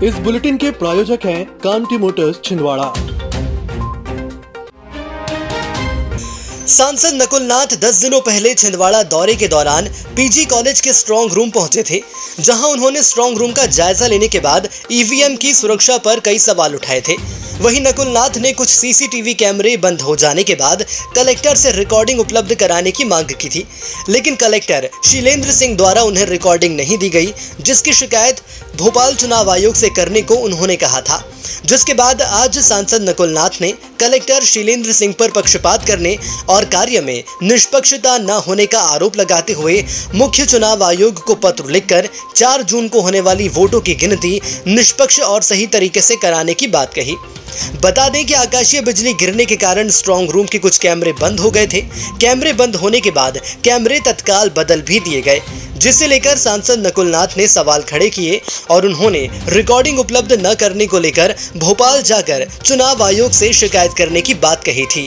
इस बुलेटिन के प्रायोजक हैं कांटी मोटर्स छिंदवाड़ा। सांसद नकुल नाथ 10 दिनों पहले छिंदवाड़ा दौरे के दौरान पीजी कॉलेज के स्ट्रांग रूम पहुंचे थे, जहां उन्होंने स्ट्रांग रूम का जायजा लेने के बाद ईवीएम की सुरक्षा पर कई सवाल उठाए थे। वहीं नकुल नाथ ने कुछ सीसीटीवी कैमरे बंद हो जाने के बाद कलेक्टर से रिकॉर्डिंग उपलब्ध कराने की मांग की थी, लेकिन कलेक्टर शीलेंद्र सिंह द्वारा उन्हें रिकॉर्डिंग नहीं दी गई, जिसकी शिकायत भोपाल चुनाव आयोग से करने को उन्होंने कहा था। जिसके बाद आज सांसद नकुल नाथ ने कलेक्टर शीलेंद्र सिंह पर पक्षपात करने और कार्य में निष्पक्षता न होने का आरोप लगाते हुए मुख्य चुनाव आयोग को पत्र लिखकर 4 जून को होने वाली वोटों की गिनती निष्पक्ष और सही तरीके से कराने की बात कही। बता दें कि आकाशीय बिजली गिरने के कारण स्ट्रांग रूम के कुछ कैमरे बंद हो गए थे। कैमरे बंद होने के बाद कैमरे तत्काल बदल भी दिए गए, जिसे लेकर सांसद नकुल नाथ ने सवाल खड़े किए और उन्होंने रिकॉर्डिंग उपलब्ध न करने को लेकर भोपाल जाकर चुनाव आयोग से शिकायत करने की बात कही थी।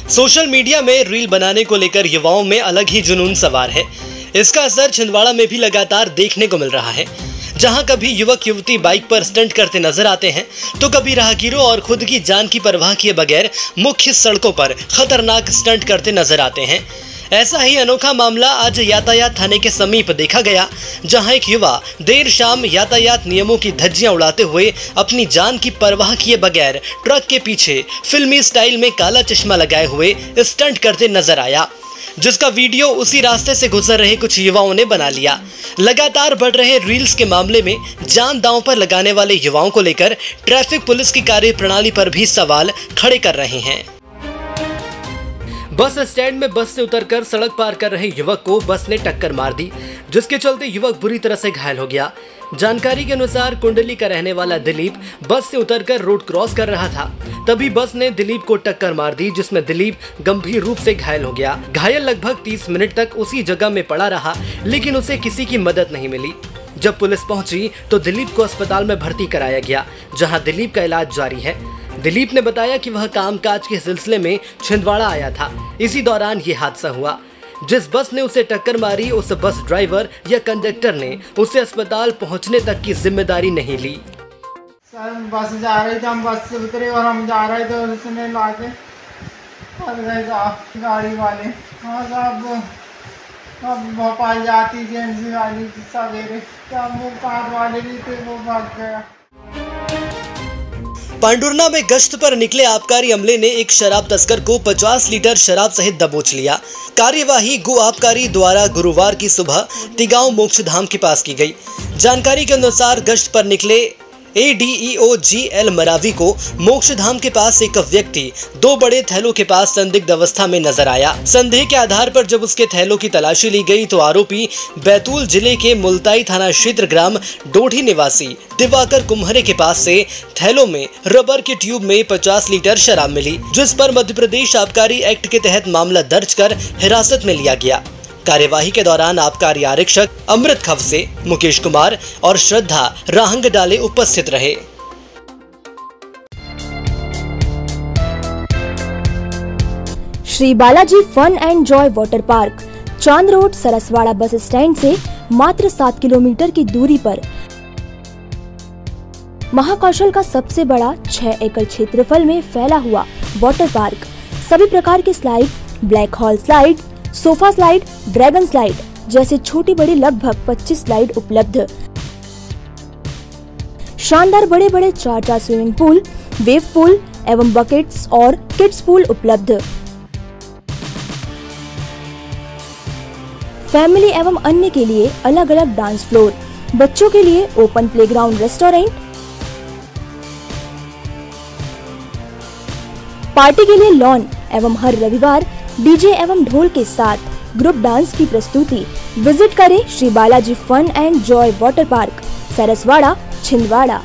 सोशल मीडिया में रील बनाने को लेकर युवाओं में अलग ही जुनून सवार है। इसका असर छिंदवाड़ा में भी लगातार देखने को मिल रहा है, जहां कभी युवक युवती बाइक पर स्टंट करते नजर आते हैं, तो कभी राहगीरों और खुद की जान की परवाह किए बगैर मुख्य सड़कों पर खतरनाक स्टंट करते नजर आते हैं। ऐसा ही अनोखा मामला आज यातायात थाने के समीप देखा गया, जहां एक युवा देर शाम यातायात नियमों की धज्जियां उड़ाते हुए अपनी जान की परवाह किए बगैर ट्रक के पीछे फिल्मी स्टाइल में काला चश्मा लगाए हुए स्टंट करते नजर आया, जिसका वीडियो उसी रास्ते से गुजर रहे कुछ युवाओं ने बना लिया। लगातार बढ़ रहे रील्स के मामले में जान दांव पर लगाने वाले युवाओं को लेकर ट्रैफिक पुलिस की कार्यप्रणाली पर भी सवाल खड़े कर रहे हैं। बस स्टैंड में बस से उतरकर सड़क पार कर रहे युवक को बस ने टक्कर मार दी, जिसके चलते युवक बुरी तरह से घायल हो गया। जानकारी के अनुसार कुंडली का रहने वाला दिलीप बस से उतरकर रोड क्रॉस कर रहा था, तभी बस ने दिलीप को टक्कर मार दी, जिसमें दिलीप गंभीर रूप से घायल हो गया। घायल लगभग 30 मिनट तक उसी जगह में पड़ा रहा, लेकिन उसे किसी की मदद नहीं मिली। जब पुलिस पहुंची तो दिलीप को अस्पताल में भर्ती कराया गया, जहां दिलीप का इलाज जारी है। दिलीप ने बताया कि वह कामकाज के सिलसिले में छिंदवाड़ा आया था। इसी दौरान ये हादसा हुआ। जिस बस ने उसे टक्कर मारी, उस बस ड्राइवर या कंडक्टर ने उसे अस्पताल पहुंचने तक की जिम्मेदारी नहीं ली। सर बस जा रही थी, हम बस से उतरे और हम जा रहे थे, उसने लाके गाड़ी वाले अब भोपाल जाती एजेंसी गाड़ी सवेरे, कार वाले भी थे, वो भाग गया। पांडुरना में गश्त पर निकले आबकारी अमले ने एक शराब तस्कर को 50 लीटर शराब सहित दबोच लिया। कार्यवाही गो आबकारी द्वारा गुरुवार की सुबह तिगांव मोक्षधाम के पास की गई। जानकारी के अनुसार गश्त पर निकले ADEO GL मरावी को मोक्षधाम के पास एक व्यक्ति 2 बड़े थैलों के पास संदिग्ध अवस्था में नजर आया। संदेह के आधार पर जब उसके थैलों की तलाशी ली गई तो आरोपी बैतूल जिले के मुल्ताई थाना क्षेत्र ग्राम डोढ़ी निवासी दिवाकर कुम्हरे के पास से थैलों में रबर के ट्यूब में 50 लीटर शराब मिली, जिस पर मध्य प्रदेश आबकारी एक्ट के तहत मामला दर्ज कर हिरासत में लिया गया। कार्यवाही के दौरान आबकारी आरक्षक अमृत खवसे, मुकेश कुमार और श्रद्धा राहंग डाले उपस्थित रहे। Shri Balaji fun and joy water park, Chand road, Saraswada bus stand से मात्र 7 किलोमीटर की दूरी पर महाकौशल का सबसे बड़ा 6 एकड़ क्षेत्रफल में फैला हुआ वाटर पार्क। सभी प्रकार के slide, black hole slide, sofa slide, dragon slide जैसे छोटी बड़ी लगभग 25 स्लाइड उपलब्ध। शानदार बड़े बड़े 4 स्विमिंग पूल, वेव पूल एवं बकेट्स और किड्स पूल उपलब्ध। फैमिली एवं अन्य के लिए अलग अलग डांस फ्लोर, बच्चों के लिए ओपन प्लेग्राउंड, रेस्टोरेंट, पार्टी के लिए लॉन एवं हर रविवार डीजे एवं ढोल के साथ ग्रुप डांस की प्रस्तुति। विजिट करें Shri Balaji fun and joy water park, Saraswada, Chhindwara.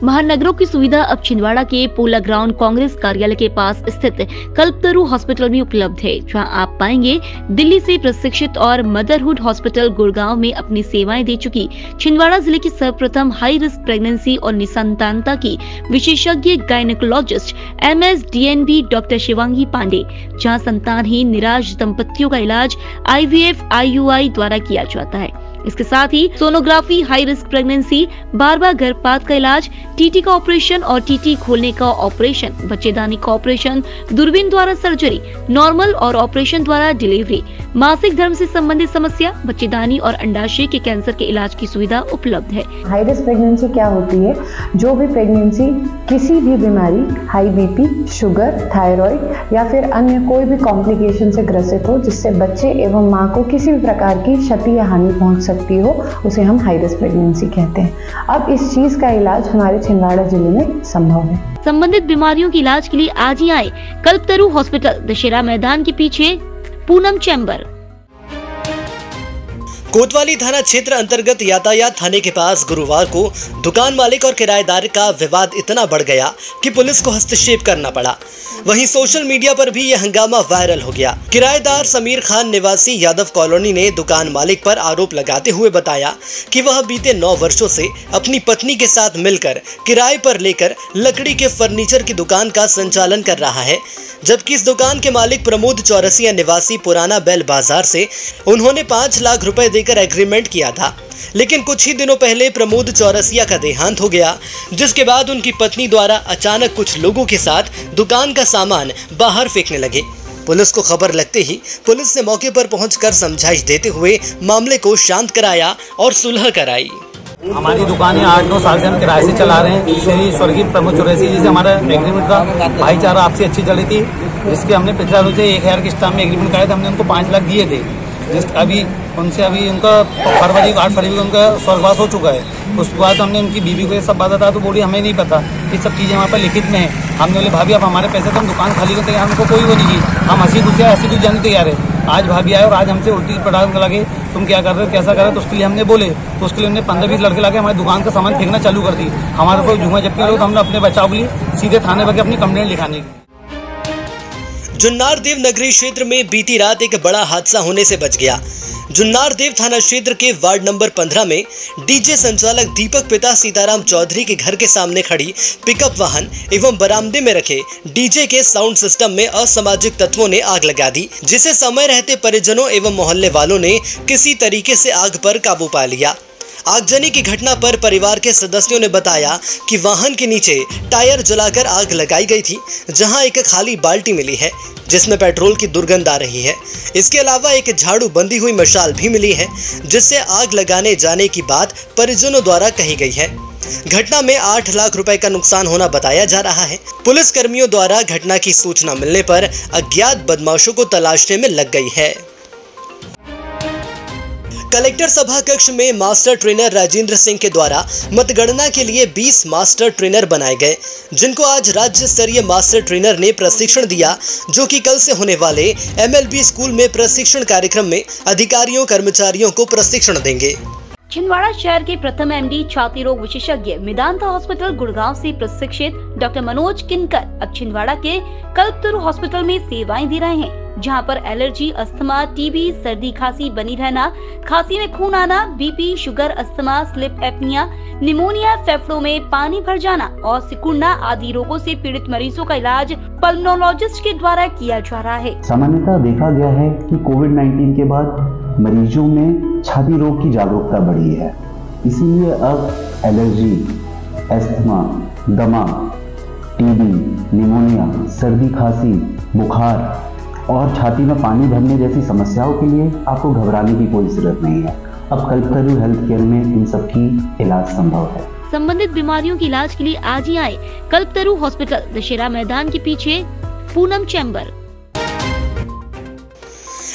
महानगरों की सुविधा अब छिंदवाड़ा के पोला ग्राउंड कांग्रेस कार्यालय के पास स्थित कल्पतरु हॉस्पिटल में उपलब्ध है, जहां आप पाएंगे दिल्ली से प्रशिक्षित और मदरहुड हॉस्पिटल गुड़गांव में अपनी सेवाएं दे चुकी छिंदवाड़ा जिले की सर्वप्रथम हाई रिस्क प्रेगनेंसी और निसंतानता की विशेषज्ञ gynaecologist MS DNB doctor Shivangi Pandey, जहाँ संतानहीन निराश दंपतियों का इलाज IVF IUI द्वारा किया जाता है। इसके साथ ही सोनोग्राफी, हाई रिस्क प्रेगनेंसी, बार-बार गर्भपात का इलाज, टीटी का ऑपरेशन और टीटी खोलने का ऑपरेशन, बच्चेदानी का ऑपरेशन, दूरबीन द्वारा सर्जरी, नॉर्मल और ऑपरेशन द्वारा डिलीवरी, मासिक धर्म से संबंधित समस्या, बच्चेदानी और अंडाशय के कैंसर के इलाज की सुविधा उपलब्ध है। हाई रिस्क प्रेगनेंसी क्या होती है? जो भी प्रेगनेंसी किसी भी बीमारी, हाई बीपी, शुगर, थायराइड या फिर अन्य कोई भी कॉम्प्लिकेशन से ग्रसित हो जिससे बच्चे एवं मां को किसी भी प्रकार की क्षति या हानि पहुंच सकती हो, उसे हम हाई रिस्क प्रेगनेंसी कहते हैं। अब इस चीज का इलाज हमारे छिंदवाड़ा जिले में संभव है। संबंधित बीमारियों के इलाज के लिए आज ही आए कल्पतरु हॉस्पिटल, दशहरा मैदान के पीछे, पूनम चैम्बर। कोतवाली थाना क्षेत्र अंतर्गत यातायात थाने के पास गुरुवार को दुकान मालिक और किराएदार का विवाद इतना बढ़ गया कि पुलिस को हस्तक्षेप करना पड़ा। वहीं सोशल मीडिया पर भी यह हंगामा वायरल हो गया। किराएदार समीर खान निवासी यादव कॉलोनी ने दुकान मालिक पर आरोप लगाते हुए बताया कि वह बीते 9 वर्षों से अपनी पत्नी के साथ मिलकर किराए पर लेकर लकड़ी के फर्नीचर की दुकान का संचालन कर रहा है, जबकि इस दुकान के मालिक प्रमोद चौरसिया निवासी पुराना बैल बाजार से उन्होंने 5 लाख रुपए देकर एग्रीमेंट किया था। लेकिन कुछ ही दिनों पहले प्रमोद चौरसिया का देहांत हो गया, जिसके बाद उनकी पत्नी द्वारा अचानक कुछ लोगों के साथ दुकान का सामान बाहर फेंकने लगे। पुलिस को खबर लगते ही पुलिस ने मौके पर पहुंचकर समझाइश देते हुए मामले को शांत कराया और सुलह कराई। हमारी दुकान 8-9 साल से हम किराए से चला रहे हैं। श्री स्वर्गीय प्रमोद चौरसिया जी से हमारा एग्रीमेंट था, भाईचारा आपसी अच्छी चली थी, जिसके हमने पिछले साल से 1000 के स्टाम्प में एग्रीमेंट कराया था। हमने उनको 5 लाख दिए थे, अभी उनसे उनका 8 फरवरी को उनका स्वर्गवास हो चुका है। उसके बाद हमने उनकी बीवी को ये सब बात बताया तो बोली हमें नहीं पता, ये सब चीज़ें हमारे पर लिखित में है। हमने बोले भाभी आप हमारे पैसे तो हम दुकान खाली करते हैं, हमको कोई वो नहीं की, हम हंसी खुशी ऐसी कुछ जाने तैयार है। आज भाभी आए और आज हमसे उल्टी पटाख लगे, तुम क्या कर रहे हो, कैसा कर रहे हो, तो उसके लिए हमने बोले, तो उसके लिए हमने 15-20 लड़के लाके हमारी दुकान का सामान फेंकना चालू कर दी। हमारे को जुआ जबकि लोग हमने अपने बचाव के लिए सीधे थाने पर अपनी कंप्लेंट लिखाने की। जुन्नार देव नगरी क्षेत्र में बीती रात एक बड़ा हादसा होने से बच गया। जुन्नार देव थाना क्षेत्र के वार्ड नंबर 15 में डीजे संचालक दीपक पिता सीताराम चौधरी के घर के सामने खड़ी पिकअप वाहन एवं बरामदे में रखे डीजे के साउंड सिस्टम में असामाजिक तत्वों ने आग लगा दी, जिसे समय रहते परिजनों एवं मोहल्ले वालों ने किसी तरीके से आग पर काबू पा लिया। आगजनी की घटना पर परिवार के सदस्यों ने बताया कि वाहन के नीचे टायर जलाकर आग लगाई गई थी, जहां एक खाली बाल्टी मिली है जिसमें पेट्रोल की दुर्गंध आ रही है। इसके अलावा एक झाड़ू बंधी हुई मशाल भी मिली है, जिससे आग लगाने जाने की बात परिजनों द्वारा कही गई है। घटना में 8 लाख रुपए का नुकसान होना बताया जा रहा है। पुलिस कर्मियों द्वारा घटना की सूचना मिलने पर अज्ञात बदमाशों को तलाशने में लग गई है। कलेक्टर सभा कक्ष में मास्टर ट्रेनर राजेंद्र सिंह के द्वारा मतगणना के लिए 20 मास्टर ट्रेनर बनाए गए, जिनको आज राज्य स्तरीय मास्टर ट्रेनर ने प्रशिक्षण दिया, जो कि कल से होने वाले MLB स्कूल में प्रशिक्षण कार्यक्रम में अधिकारियों कर्मचारियों को प्रशिक्षण देंगे। छिंदवाड़ा शहर के प्रथम MD छाती रोग विशेषज्ञ मेदांता हॉस्पिटल गुड़गांव से प्रशिक्षित डॉक्टर मनोज किनकर अब छिंदवाड़ा के कल्पतरु हॉस्पिटल में सेवाएं दे रहे हैं, जहां पर एलर्जी, अस्थमा, टीबी, सर्दी खांसी बनी रहना, खांसी में खून आना, BP, sugar, asthma, slip apnoea, pneumonia, फेफड़ों में पानी भर जाना और सिकुड़ना आदि रोगों से पीड़ित मरीजों का इलाज पल्मोनोलॉजिस्ट के द्वारा किया जा रहा है। सामान्यतः देखा गया है कि कोविड-19 के बाद मरीजों में छाती रोग की जागरूकता बढ़ी है, इसीलिए अब एलर्जी, अस्थमा, दमा, टीबी, निमोनिया, सर्दी खांसी, बुखार और छाती में पानी भरने जैसी समस्याओं के लिए आपको घबराने की कोई जरूरत नहीं है। अब कल्पतरु हेल्थ केयर में इन सब की इलाज संभव है। संबंधित बीमारियों के इलाज के लिए आज ही आए कल्पतरु हॉस्पिटल, दशहरा मैदान के पीछे, पूनम चैम्बर।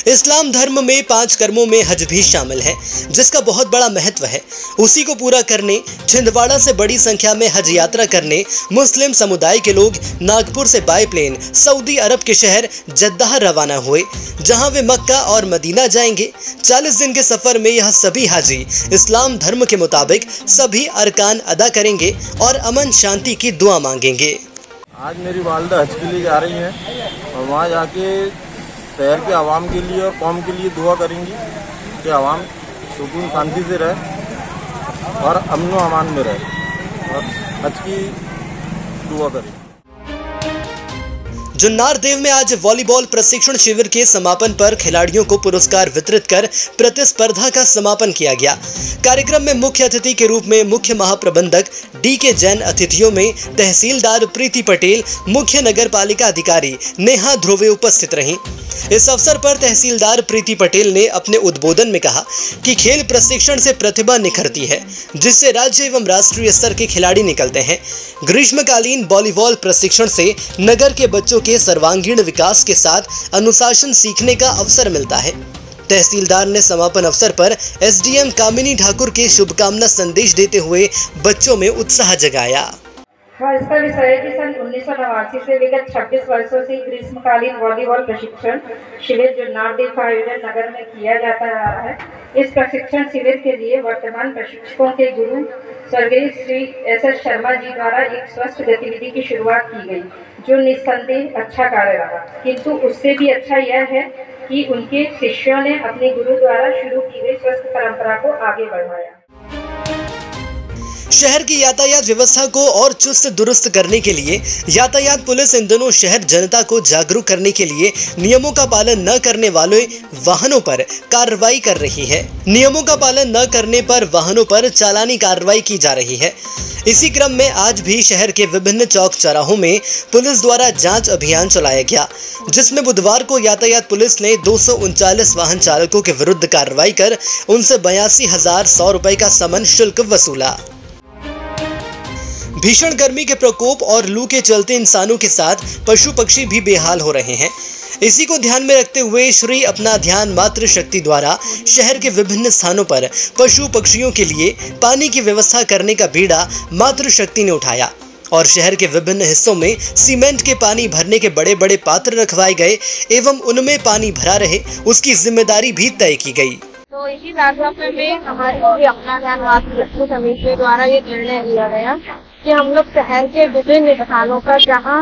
इस्लाम धर्म में 5 कर्मों में हज भी शामिल है, जिसका बहुत बड़ा महत्व है। उसी को पूरा करने छिंदवाड़ा से बड़ी संख्या में हज यात्रा करने मुस्लिम समुदाय के लोग नागपुर से बाय प्लेन सऊदी अरब के शहर जद्दाह रवाना हुए, जहां वे मक्का और मदीना जाएंगे। 40 दिन के सफर में यह सभी हाजी इस्लाम धर्म के मुताबिक सभी अरकान अदा करेंगे और अमन शांति की दुआ मांगेंगे। आज मेरी वालिदा हज के लिए जा रही हैं और वहाँ जाके शहर के आवाम के लिए और कौम के लिए दुआ करेंगी कि आवाम सुकून शांति से रहे और अमन व अमान में रहे और हज की दुआ करें। जुन्नार देव में आज वॉलीबॉल प्रशिक्षण शिविर के समापन पर खिलाड़ियों को पुरस्कार वितरित कर प्रतिस्पर्धा का समापन किया गया। कार्यक्रम में मुख्य अतिथि के रूप में मुख्य महाप्रबंधक DK जैन, अतिथियों में तहसीलदार प्रीति पटेल, मुख्य नगर पालिका अधिकारी नेहा ध्रुवे उपस्थित रहीं। इस अवसर पर तहसीलदार प्रीति पटेल ने अपने उद्बोधन में कहा कि खेल प्रशिक्षण से प्रतिभा निखरती है, जिससे राज्य एवं राष्ट्रीय स्तर के खिलाड़ी निकलते हैं। ग्रीष्मकालीन वॉलीबॉल प्रशिक्षण से नगर के बच्चों के सर्वांगीण विकास के साथ अनुशासन सीखने का अवसर मिलता है। तहसीलदार ने समापन अवसर पर SDM कामिनी ठाकुर के शुभकामना संदेश देते हुए बच्चों में उत्साह जगाया। हाँ, इसका विषय है कि सन 1989 से विगत 26 वर्षों से ग्रीष्मकालीन वॉलीबॉल प्रशिक्षण शिविर जुन्नार देव का आयोजन नगर में किया जाता रहा है। इस प्रशिक्षण शिविर के लिए वर्तमान प्रशिक्षकों के गुरु स्वर्गीय श्री SS शर्मा जी द्वारा एक स्वस्थ गतिविधि की शुरुआत की गई, जो निस्संदेह अच्छा कार्य रहा, किंतु उससे भी अच्छा यह है कि उनके शिष्यों ने अपने गुरु द्वारा शुरू की गई स्वस्थ परंपरा को आगे बढ़ाया। शहर की यातायात व्यवस्था को और चुस्त दुरुस्त करने के लिए यातायात पुलिस इन दिनों शहर जनता को जागरूक करने के लिए नियमों का पालन न करने वाले वाहनों पर कार्रवाई कर रही है। नियमों का पालन न करने पर वाहनों पर चालानी कार्रवाई की जा रही है। इसी क्रम में आज भी शहर के विभिन्न चौक चौराहों में पुलिस द्वारा जांच अभियान चलाया गया, जिसमें बुधवार को यातायात पुलिस ने 239 वाहन चालकों के विरुद्ध कार्रवाई कर उनसे 82,100 रुपए का समन शुल्क वसूला। भीषण गर्मी के प्रकोप और लू के चलते इंसानों के साथ पशु पक्षी भी बेहाल हो रहे हैं। इसी को ध्यान में रखते हुए श्री अपना ध्यान मातृ शक्ति द्वारा शहर के विभिन्न स्थानों पर पशु पक्षियों के लिए पानी की व्यवस्था करने का बीड़ा मातृ शक्ति ने उठाया और शहर के विभिन्न हिस्सों में सीमेंट के पानी भरने के बड़े बड़े पात्र रखवाए गए एवं उनमें पानी भरा रहे, उसकी जिम्मेदारी भी तय की गई। तो इसी कार्यक्रम में हमारे अपना ध्यान मातृ शक्ति समिति द्वारा ये निर्णय लिया गया कि हम लोग शहर के विभिन्न स्थानों पर जहाँ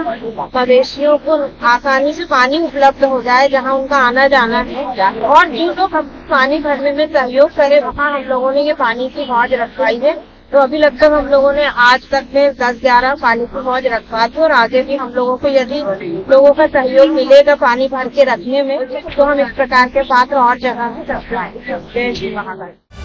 मवेशियों को आसानी से पानी उपलब्ध हो जाए, जहाँ उनका आना जाना है और जो लोग पानी भरने में सहयोग करे, वहाँ हम लोगों ने ये पानी की हौज रखवाई है। तो अभी लगभग हम लोगों ने आज तक में 10-11 पानी की हौज रखवा दी और आगे भी हम लोगों को यदि लोगों का सहयोग मिलेगा पानी भर के रखने में, तो हम इस प्रकार के पात्र और जगह में रखवाएंगे।